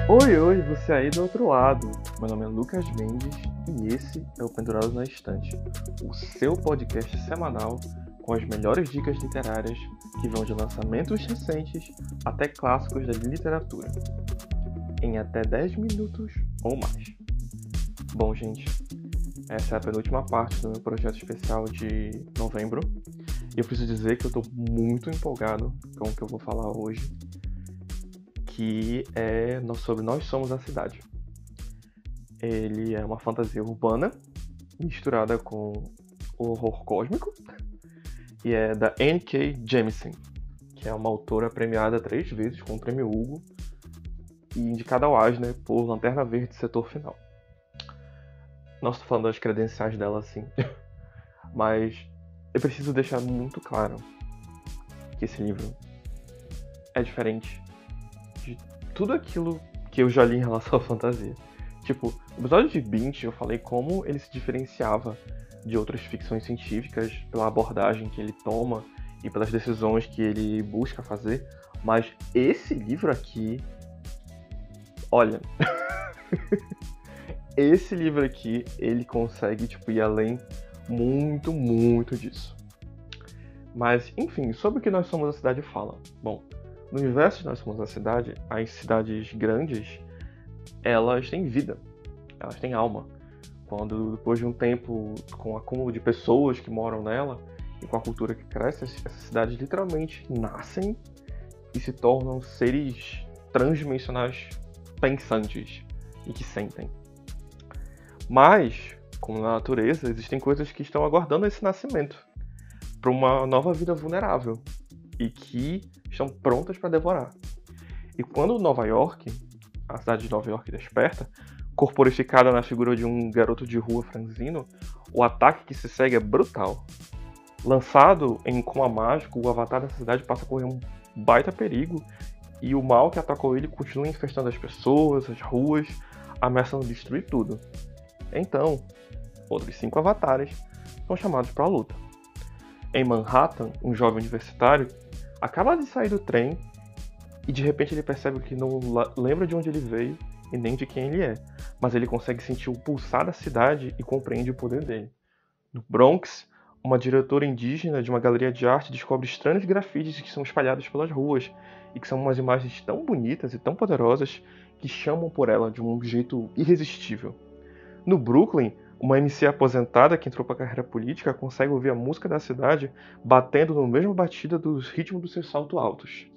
Oi, oi, você aí do outro lado. Meu nome é Lucas Mendes e esse é o Pendurado na Estante, o seu podcast semanal com as melhores dicas literárias que vão de lançamentos recentes até clássicos da literatura, em até 10 minutos ou mais. Bom, gente, essa é a penúltima parte do meu projeto especial de novembro e eu preciso dizer que eu estou muito empolgado com o que eu vou falar hoje, que é sobre Nós Somos a Cidade. Ele é uma fantasia urbana misturada com horror cósmico e é da N.K. Jemisin, que é uma autora premiada 3 vezes com o Prêmio Hugo e indicada ao Eisner por Lanterna Verde Setor Final. Não estou falando das credenciais dela assim, mas eu preciso deixar muito claro que esse livro é diferente de tudo aquilo que eu já li em relação à fantasia. Tipo, no episódio de Bint eu falei como ele se diferenciava de outras ficções científicas pela abordagem que ele toma e pelas decisões que ele busca fazer, mas esse livro aqui, olha, esse livro aqui, ele consegue ir além muito disso. Mas, enfim, sobre o que Nós Somos a Cidade fala. Bom, no universo de Nós Somos a Cidade, as cidades grandes, elas têm vida, elas têm alma. Quando, depois de um tempo, com o acúmulo de pessoas que moram nela e com a cultura que cresce, essas cidades literalmente nascem e se tornam seres transdimensionais pensantes e que sentem. Mas, como na natureza, existem coisas que estão aguardando esse nascimento para uma nova vida vulnerável e que estão prontas para devorar. E quando Nova York, a cidade de Nova York desperta, corporificada na figura de um garoto de rua franzino, o ataque que se segue é brutal. Lançado em coma mágico, o avatar da cidade passa a correr um baita perigo e o mal que atacou ele continua infestando as pessoas, as ruas, ameaçando destruir tudo. Então, outros 5 avatares são chamados para a luta. Em Manhattan, um jovem universitário acaba de sair do trem e de repente ele percebe que não lembra de onde ele veio e nem de quem ele é, mas ele consegue sentir o pulsar da cidade e compreende o poder dele. No Bronx, uma diretora indígena de uma galeria de arte descobre estranhos grafites que são espalhados pelas ruas e que são umas imagens tão bonitas e tão poderosas que chamam por ela de um jeito irresistível. No Brooklyn, uma MC aposentada que entrou para a carreira política consegue ouvir a música da cidade batendo no mesmo batida dos ritmos dos seus saltos altos.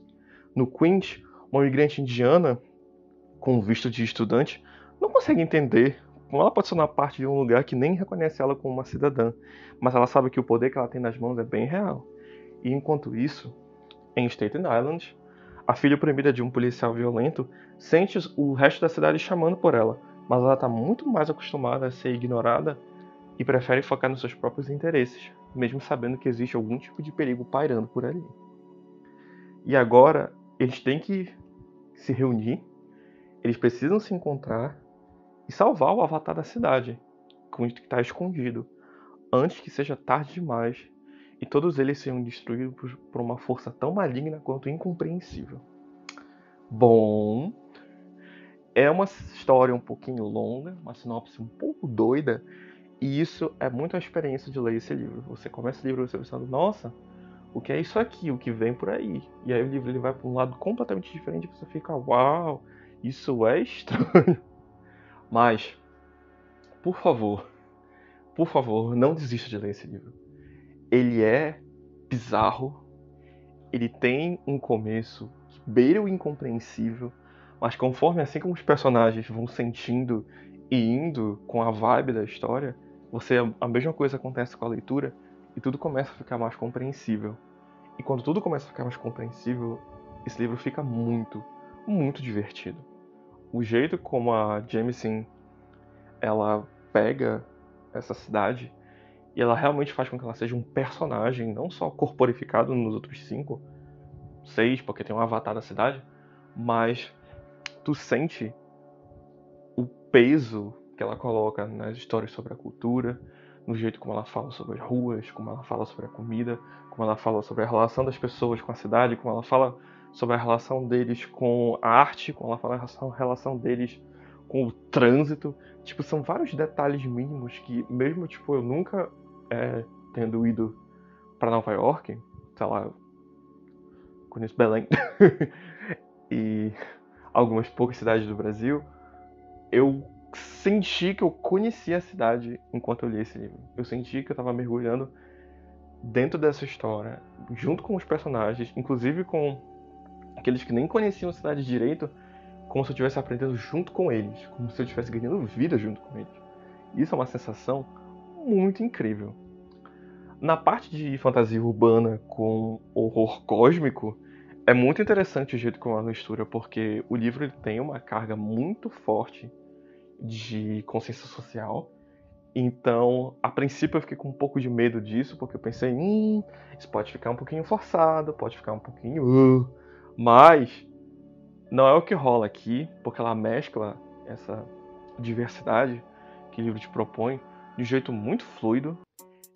No Queens, uma imigrante indiana com visto de estudante não consegue entender como ela pode ser uma parte de um lugar que nem reconhece ela como uma cidadã, mas ela sabe que o poder que ela tem nas mãos é bem real. E enquanto isso, em Staten Island, a filha oprimida de um policial violento sente o resto da cidade chamando por ela, mas ela está muito mais acostumada a ser ignorada e prefere focar nos seus próprios interesses, mesmo sabendo que existe algum tipo de perigo pairando por ali. E agora, eles têm que se reunir, eles precisam se encontrar e salvar o avatar da cidade, que está escondido, antes que seja tarde demais e todos eles sejam destruídos por uma força tão maligna quanto incompreensível. Bom, é uma história um pouquinho longa, uma sinopse um pouco doida, e isso é muito a experiência de ler esse livro. Você começa o livro você pensando, nossa, o que é isso aqui, o que vem por aí? E aí o livro ele vai para um lado completamente diferente e você fica, uau, isso é estranho. Mas, por favor, não desista de ler esse livro. Ele é bizarro, ele tem um começo que beira o incompreensível, mas conforme assim como os personagens vão sentindo e indo com a vibe da história, a mesma coisa acontece com a leitura e tudo começa a ficar mais compreensível. E quando tudo começa a ficar mais compreensível, esse livro fica muito divertido. O jeito como a Jemisin ela pega essa cidade e ela realmente faz com que ela seja um personagem, não só corporificado nos outros 5, 6, porque tem um avatar da cidade, mas tu sente o peso que ela coloca nas histórias sobre a cultura, no jeito como ela fala sobre as ruas, como ela fala sobre a comida, como ela fala sobre a relação das pessoas com a cidade, como ela fala sobre a relação deles com a arte, com a relação deles com o trânsito. Tipo, são vários detalhes mínimos que, mesmo tipo, eu nunca tendo ido para Nova York, sei lá, conheço Belém e algumas poucas cidades do Brasil, eu senti que eu conhecia a cidade enquanto eu li esse livro. Eu senti que eu estava mergulhando dentro dessa história, junto com os personagens, inclusive com aqueles que nem conheciam a cidade direito, como se eu estivesse aprendendo junto com eles, como se eu estivesse ganhando vida junto com eles. Isso é uma sensação muito incrível. Na parte de fantasia urbana com horror cósmico, é muito interessante o jeito como ela mistura, porque o livro ele tem uma carga muito forte de consciência social. Então, a princípio eu fiquei com um pouco de medo disso, porque eu pensei, isso pode ficar um pouquinho forçado, pode ficar um pouquinho... Mas não é o que rola aqui, porque ela mescla essa diversidade que o livro te propõe de um jeito muito fluido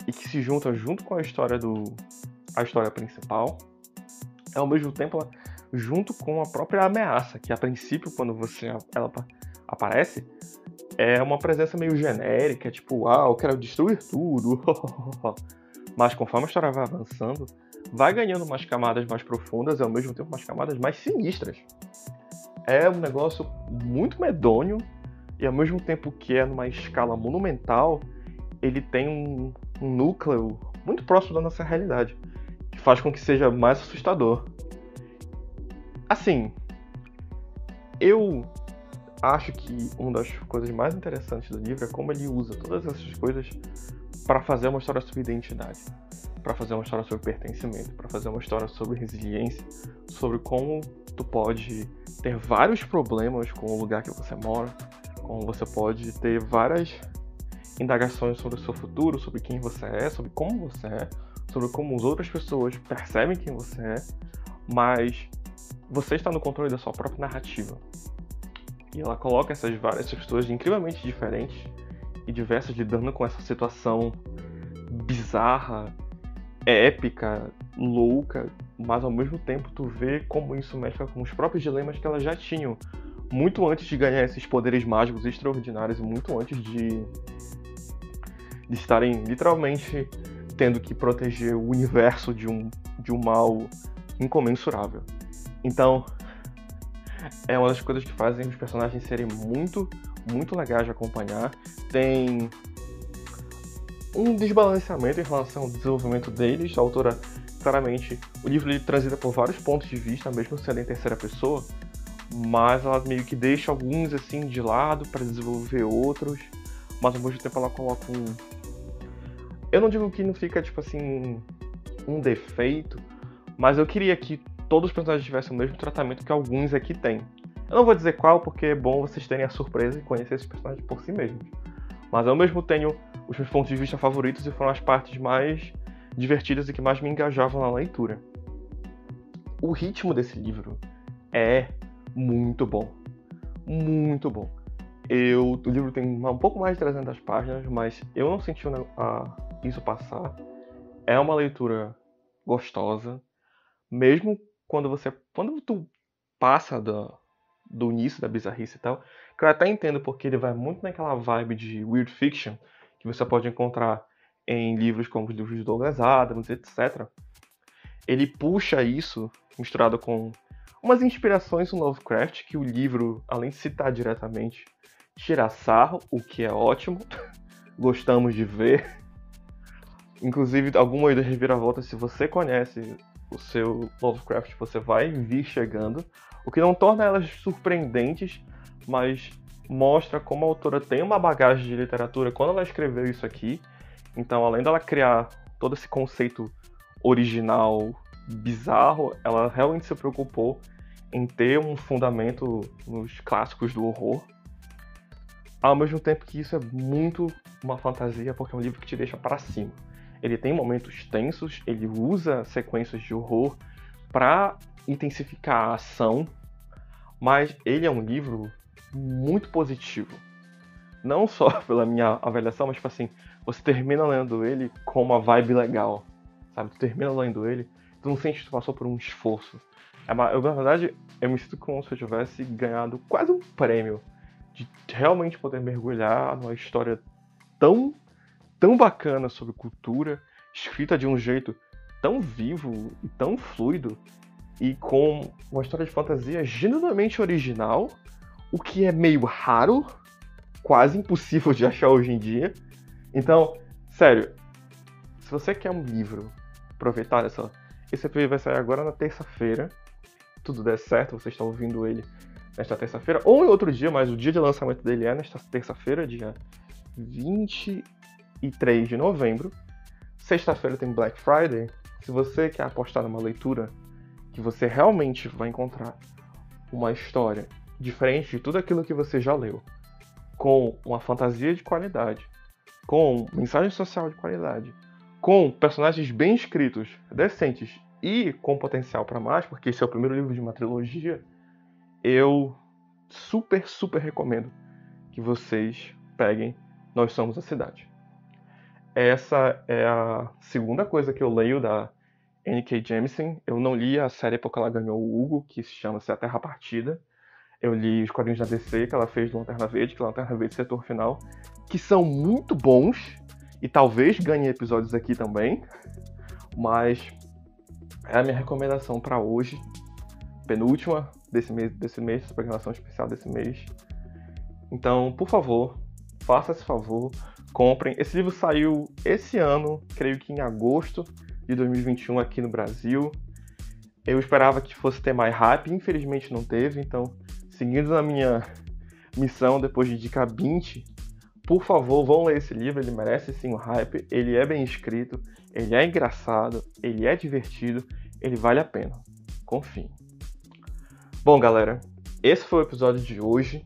e que se junta junto com a história principal, e ao mesmo tempo junto com a própria ameaça, que a princípio quando ela aparece, é uma presença meio genérica, tipo, eu quero destruir tudo. Mas conforme a história vai avançando, vai ganhando umas camadas mais profundas e ao mesmo tempo umas camadas mais sinistras. É um negócio muito medonho e ao mesmo tempo que é numa escala monumental, ele tem um núcleo muito próximo da nossa realidade, que faz com que seja mais assustador. Assim, eu acho que uma das coisas mais interessantes do livro é como ele usa todas essas coisas para fazer uma história sobre identidade, para fazer uma história sobre pertencimento, para fazer uma história sobre resiliência, sobre como tu pode ter vários problemas com o lugar que você mora, como você pode ter várias indagações sobre o seu futuro, sobre quem você é, sobre como você é, sobre como as outras pessoas percebem quem você é, mas você está no controle da sua própria narrativa. E ela coloca essas pessoas incrivelmente diferentes e diversas lidando com essa situação bizarra, épica, louca, mas ao mesmo tempo tu vê como isso mexe com os próprios dilemas que elas já tinham, muito antes de ganhar esses poderes mágicos extraordinários e muito antes de estarem literalmente tendo que proteger o universo de um mal incomensurável. Então, é uma das coisas que fazem os personagens serem muito, muito legais de acompanhar. Tem um desbalanceamento em relação ao desenvolvimento deles. A autora, claramente, o livro ele transita por vários pontos de vista, mesmo sendo em terceira pessoa, mas ela meio que deixa alguns assim de lado para desenvolver outros, mas ao mesmo tempo ela coloca eu não digo que não fica, tipo assim, um defeito, mas eu queria que todos os personagens tivessem o mesmo tratamento que alguns aqui têm. Eu não vou dizer qual, porque é bom vocês terem a surpresa e conhecer esses personagens por si mesmos. Mas eu mesmo tenho os meus pontos de vista favoritos e foram as partes mais divertidas e que mais me engajavam na leitura. O ritmo desse livro é muito bom. Muito bom. O livro tem um pouco mais de 300 páginas, mas eu não senti isso passar. É uma leitura gostosa, mesmo quando tu passa do início da bizarrice e tal, que eu até entendo porque ele vai muito naquela vibe de weird fiction que você pode encontrar em livros como os livros de Douglas Adams, etc. Ele puxa isso misturado com umas inspirações no Lovecraft que o livro, além de citar diretamente, tira sarro, o que é ótimo. Gostamos de ver. Inclusive, algumas das reviravoltas, se você conhece o seu Lovecraft, você vai vir chegando, o que não torna elas surpreendentes, mas mostra como a autora tem uma bagagem de literatura quando ela escreveu isso aqui. Então, além dela criar todo esse conceito original, bizarro, ela realmente se preocupou em ter um fundamento nos clássicos do horror. Ao mesmo tempo que isso é muito uma fantasia, porque é um livro que te deixa para cima. Ele tem momentos tensos, ele usa sequências de horror para intensificar a ação, mas ele é um livro muito positivo. Não só pela minha avaliação, mas tipo assim, você termina lendo ele com uma vibe legal, sabe? Tu termina lendo ele, tu não sente que tu passou por um esforço. Na verdade, eu me sinto como se eu tivesse ganhado quase um prêmio de realmente poder mergulhar numa história tão, tão bacana sobre cultura, escrita de um jeito tão vivo e tão fluido, e com uma história de fantasia genuinamente original, o que é meio raro, quase impossível de achar hoje em dia. Então, sério, se você quer um livro, aproveitar esse episódio vai sair agora na terça-feira. Tudo der certo, você está ouvindo ele nesta terça-feira, ou em outro dia, mas o dia de lançamento dele é nesta terça-feira, dia 23 de novembro. Sexta-feira tem Black Friday. Se você quer apostar numa leitura que você realmente vai encontrar uma história diferente de tudo aquilo que você já leu, com uma fantasia de qualidade, com mensagem social de qualidade, com personagens bem escritos, decentes e com potencial para mais, porque esse é o primeiro livro de uma trilogia, eu super, super recomendo que vocês peguem Nós Somos a Cidade. Essa é a segunda coisa que eu leio da N.K. Jemisin. Eu não li a série porque ela ganhou o Hugo, que se chama-se A Terra Partida. Eu li os quadrinhos da DC que ela fez do Lanterna Verde, que é Lanterna Verde Setor Final, que são muito bons, e talvez ganhe episódios aqui também, mas é a minha recomendação para hoje, penúltima desse mês, essa programação especial desse mês. Então, por favor, faça esse favor, comprem. Esse livro saiu esse ano, creio que em agosto de 2021 aqui no Brasil. Eu esperava que fosse ter mais hype, infelizmente não teve, então, seguindo na minha missão, depois de indicar 20, por favor, vão ler esse livro, ele merece sim o hype, ele é bem escrito, ele é engraçado, ele é divertido, ele vale a pena. Confiem. Bom, galera, esse foi o episódio de hoje.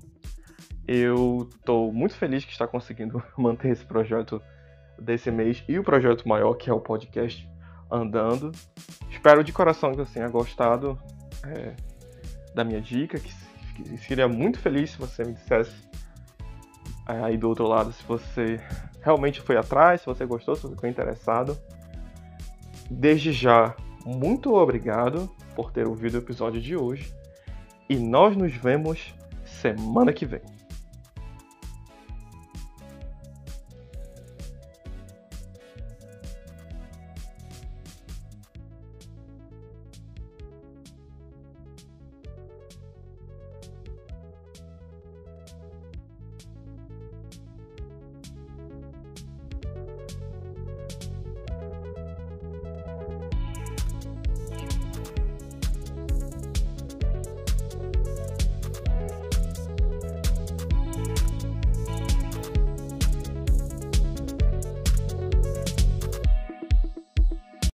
Eu tô muito feliz que está conseguindo manter esse projeto desse mês e o projeto maior, que é o podcast, andando. Espero de coração que você tenha gostado da minha dica, que seria muito feliz se você me dissesse aí do outro lado se você realmente foi atrás, se você gostou, se você ficou interessado. Desde já, muito obrigado por ter ouvido o episódio de hoje e nós nos vemos semana que vem.